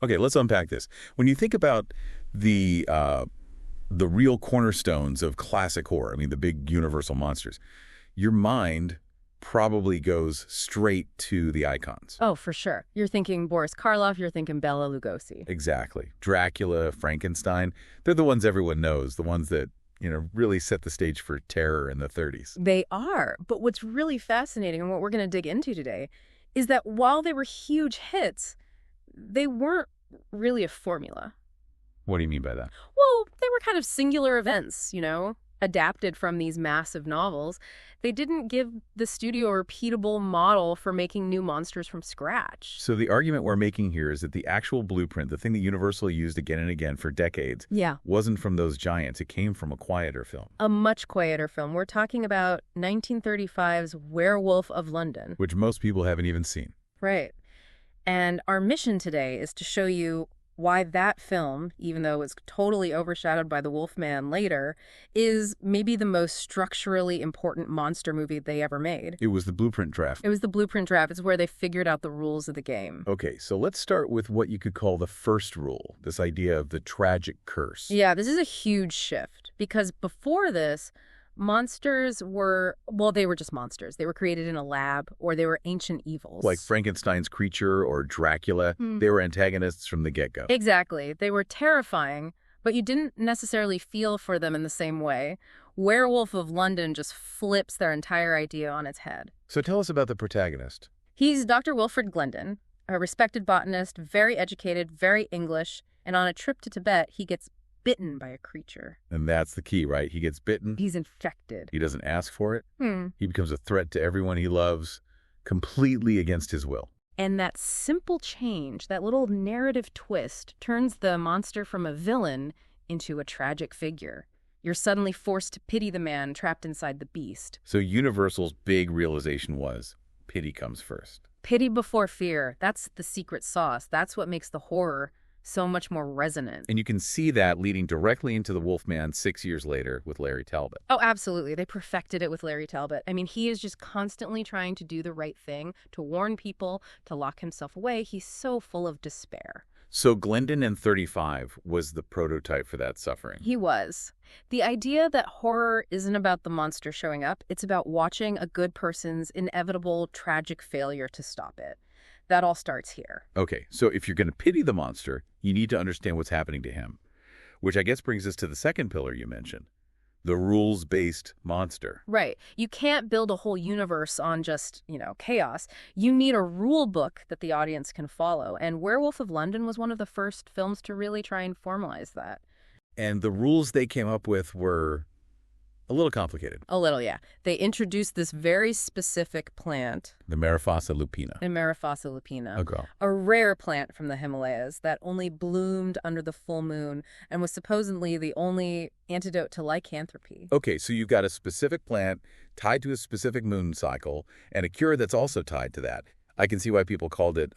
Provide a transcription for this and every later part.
Okay, let's unpack this. When you think about the uh, the real cornerstones of classic horror, I mean, the big universal monsters, your mind probably goes straight to the icons. Oh, for sure. You're thinking Boris Karloff, you're thinking Bela Lugosi. Exactly. Dracula, Frankenstein, they're the ones everyone knows, the ones that, really set the stage for terror in the 30s. They are. But what's really fascinating and what we're going to dig into today is that while they were huge hits, they weren't really a formula. What do you mean by that? Well, they were kind of singular events, adapted from these massive novels. They didn't give the studio a repeatable model for making new monsters from scratch. So the argument we're making here is that the actual blueprint, the thing that Universal used again and again for decades, Yeah. wasn't from those giants. It came from a quieter film. A much quieter film. We're talking about 1935's Werewolf of London. Which most people haven't even seen. Right. And our mission today is to show you why that film, even though it's totally overshadowed by The Wolfman later, is maybe the most structurally important monster movie they ever made. It was the blueprint draft. It was the blueprint draft. It's where they figured out the rules of the game. Okay, so let's start with what you could call the first rule, this idea of the tragic curse. Yeah, this is a huge shift because before this, monsters were, well, they were just monsters. They were created in a lab or they were ancient evils. Like Frankenstein's creature or Dracula, they were antagonists from the get-go. Exactly. They were terrifying, but you didn't necessarily feel for them in the same way. Werewolf of London just flips their entire idea on its head. So tell us about the protagonist. He's Dr. Wilfred Glendon, a respected botanist, very educated, very English, and on a trip to Tibet, he gets bitten by a creature. And that's the key, right? He gets bitten. He's infected. He doesn't ask for it. He becomes a threat to everyone he loves, completely against his will. And that simple change, that little narrative twist, turns the monster from a villain into a tragic figure. You're suddenly forced to pity the man trapped inside the beast. So Universal's big realization was pity comes first. Pity before fear. That's the secret sauce. That's what makes the horror so much more resonant. And you can see that leading directly into The Wolfman 6 years later with Larry Talbot. Oh, absolutely. They perfected it with Larry Talbot. I mean, he is just constantly trying to do the right thing, to warn people, to lock himself away. He's so full of despair. So Glendon in 35 was the prototype for that suffering. He was. The idea that horror isn't about the monster showing up, it's about watching a good person's inevitable, tragic failure to stop it. That all starts here. Okay, so if you're going to pity the monster, you need to understand what's happening to him. Which I guess brings us to the second pillar you mentioned, the rules-based monster. Right. You can't build a whole universe on just, chaos. You need a rule book that the audience can follow. And Werewolf of London was one of the first films to really try and formalize that. And the rules they came up with were a little complicated. A little, yeah. They introduced this very specific plant. The Marifasa lupina. The Marifasa lupina. Oh, girl. A rare plant from the Himalayas that only bloomed under the full moon and was supposedly the only antidote to lycanthropy. Okay, so you've got a specific plant tied to a specific moon cycle and a cure that's also tied to that. I can see why people called it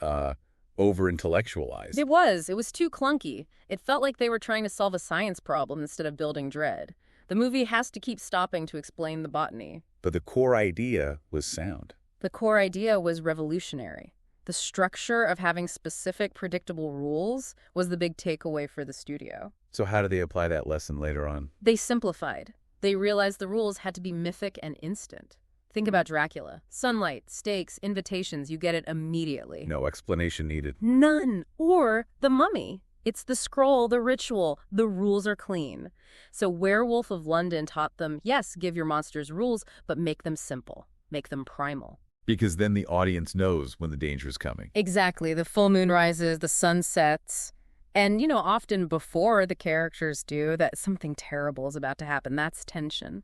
over-intellectualized. It was. It was too clunky. It felt like they were trying to solve a science problem instead of building dread. The movie has to keep stopping to explain the botany. But the core idea was sound. The core idea was revolutionary. The structure of having specific, predictable rules was the big takeaway for the studio. So how do they apply that lesson later on? They simplified. They realized the rules had to be mythic and instant. Think about Dracula. Sunlight, stakes, invitations, you get it immediately. No explanation needed. None. Or The Mummy. It's the scroll, the ritual, the rules are clean. So Werewolf of London taught them, yes, give your monsters rules, but make them simple. Make them primal. Because then the audience knows when the danger is coming. Exactly. The full moon rises, the sun sets. And, often before the characters do, that something terrible is about to happen. That's tension.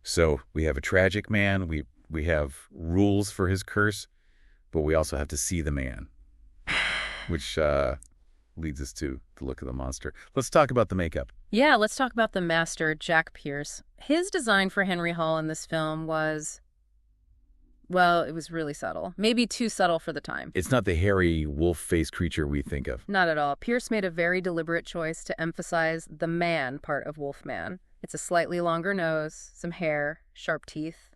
So we have a tragic man, we have rules for his curse, but we also have to see the man, which leads us to the look of the monster. Let's talk about the makeup. Yeah, let's talk about the master, Jack Pierce. His design for Henry Hall in this film was, well, it was really subtle. Maybe too subtle for the time. It's not the hairy wolf-faced creature we think of. Not at all. Pierce made a very deliberate choice to emphasize the man part of Wolfman. It's a slightly longer nose, some hair, sharp teeth.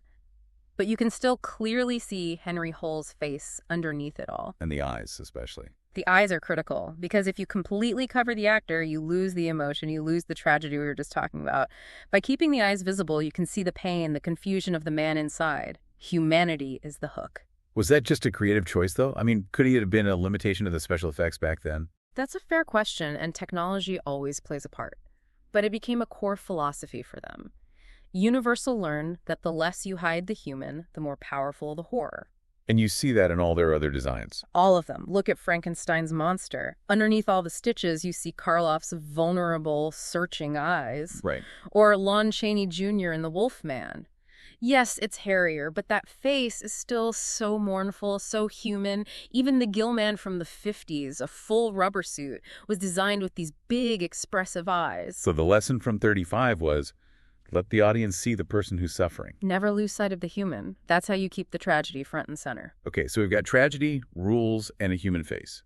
But you can still clearly see Henry Hall's face underneath it all. And the eyes, especially. The eyes are critical because if you completely cover the actor, you lose the emotion, you lose the tragedy we were just talking about. By keeping the eyes visible, you can see the pain, the confusion of the man inside. Humanity is the hook. Was that just a creative choice, though? I mean, could it have been a limitation of the special effects back then? That's a fair question, and technology always plays a part. But it became a core philosophy for them. Universal learned that the less you hide the human, the more powerful the horror. And you see that in all their other designs. All of them. Look at Frankenstein's monster. Underneath all the stitches, you see Karloff's vulnerable, searching eyes. Right. Or Lon Chaney Jr. in The Wolf Man. Yes, it's hairier, but that face is still so mournful, so human. Even the Gillman from the 50s, a full rubber suit, was designed with these big, expressive eyes. So the lesson from 35 was, let the audience see the person who's suffering. Never lose sight of the human. That's how you keep the tragedy front and center. Okay, so we've got tragedy, rules, and a human face.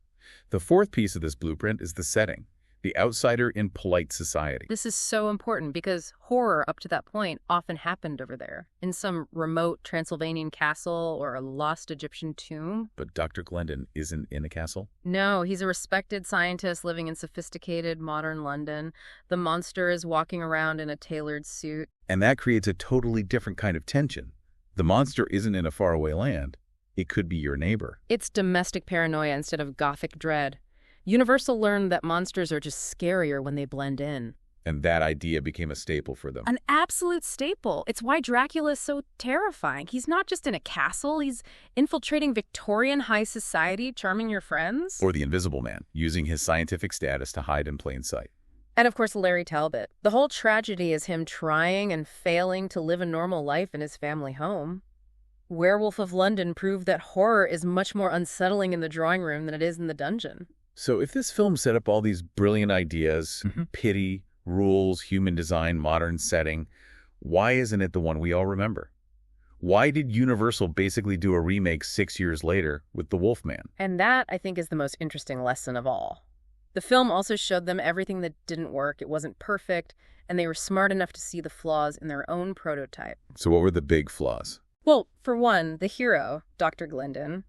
The fourth piece of this blueprint is the setting, the outsider in polite society. This is so important because horror up to that point often happened over there, in some remote Transylvanian castle or a lost Egyptian tomb. But Dr. Glendon isn't in a castle? No, he's a respected scientist living in sophisticated modern London. The monster is walking around in a tailored suit. And that creates a totally different kind of tension. The monster isn't in a faraway land. It could be your neighbor. It's domestic paranoia instead of gothic dread. Universal learned that monsters are just scarier when they blend in. And that idea became a staple for them. An absolute staple. It's why Dracula is so terrifying. He's not just in a castle. He's infiltrating Victorian high society, charming your friends. Or the Invisible Man, using his scientific status to hide in plain sight. And of course, Larry Talbot. The whole tragedy is him trying and failing to live a normal life in his family home. Werewolf of London proved that horror is much more unsettling in the drawing room than it is in the dungeon. So if this film set up all these brilliant ideas, pity, rules, human design, modern setting, why isn't it the one we all remember? Why did Universal basically do a remake 6 years later with The Wolfman? And that, I think, is the most interesting lesson of all. The film also showed them everything that didn't work. It wasn't perfect, and they were smart enough to see the flaws in their own prototype. So what were the big flaws? Well, for one, the hero, Dr. Glendon,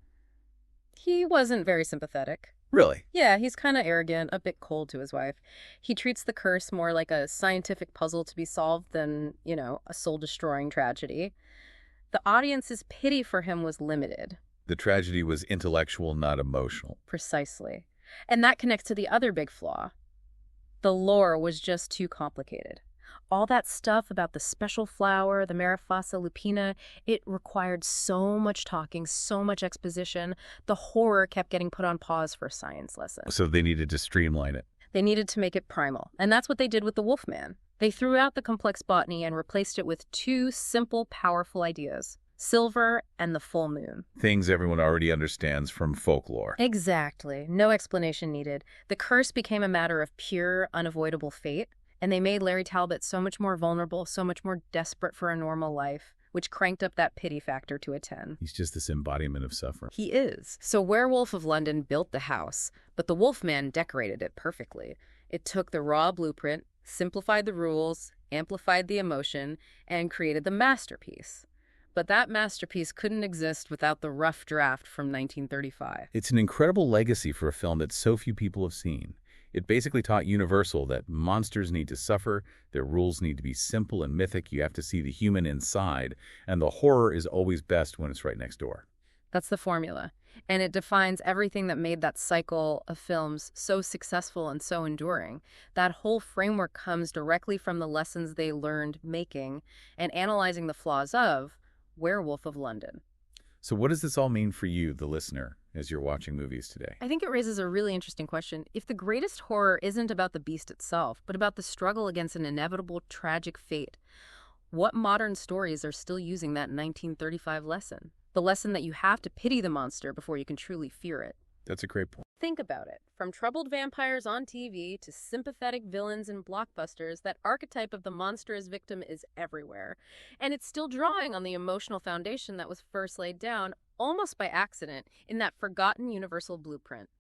he wasn't very sympathetic. Really? Yeah, he's kind of arrogant, a bit cold to his wife. He treats the curse more like a scientific puzzle to be solved than, a soul-destroying tragedy. The audience's pity for him was limited. The tragedy was intellectual, not emotional. Precisely. And that connects to the other big flaw. The lore was just too complicated. All that stuff about the special flower, the Marifasa lupina, it required so much talking, so much exposition. The horror kept getting put on pause for a science lesson. So they needed to streamline it. They needed to make it primal. And that's what they did with the Wolfman. They threw out the complex botany and replaced it with two simple, powerful ideas. Silver and the full moon. Things everyone already understands from folklore. Exactly. No explanation needed. The curse became a matter of pure, unavoidable fate. And they made Larry Talbot so much more vulnerable, so much more desperate for a normal life, which cranked up that pity factor to a 10. He's just this embodiment of suffering. He is. So Werewolf of London built the house, but the Wolfman decorated it perfectly. It took the raw blueprint, simplified the rules, amplified the emotion, and created the masterpiece. But that masterpiece couldn't exist without the rough draft from 1935. It's an incredible legacy for a film that so few people have seen. It basically taught Universal that monsters need to suffer, their rules need to be simple and mythic, you have to see the human inside, and the horror is always best when it's right next door. That's the formula. And it defines everything that made that cycle of films so successful and so enduring. That whole framework comes directly from the lessons they learned making and analyzing the flaws of Werewolf of London. So what does this all mean for you, the listener, as you're watching movies today? I think it raises a really interesting question. If the greatest horror isn't about the beast itself, but about the struggle against an inevitable, tragic fate, what modern stories are still using that 1935 lesson? The lesson that you have to pity the monster before you can truly fear it. That's a great point. Think about it. From troubled vampires on TV to sympathetic villains in blockbusters, that archetype of the monster as victim is everywhere. And it's still drawing on the emotional foundation that was first laid down, almost by accident, in that forgotten universal blueprint.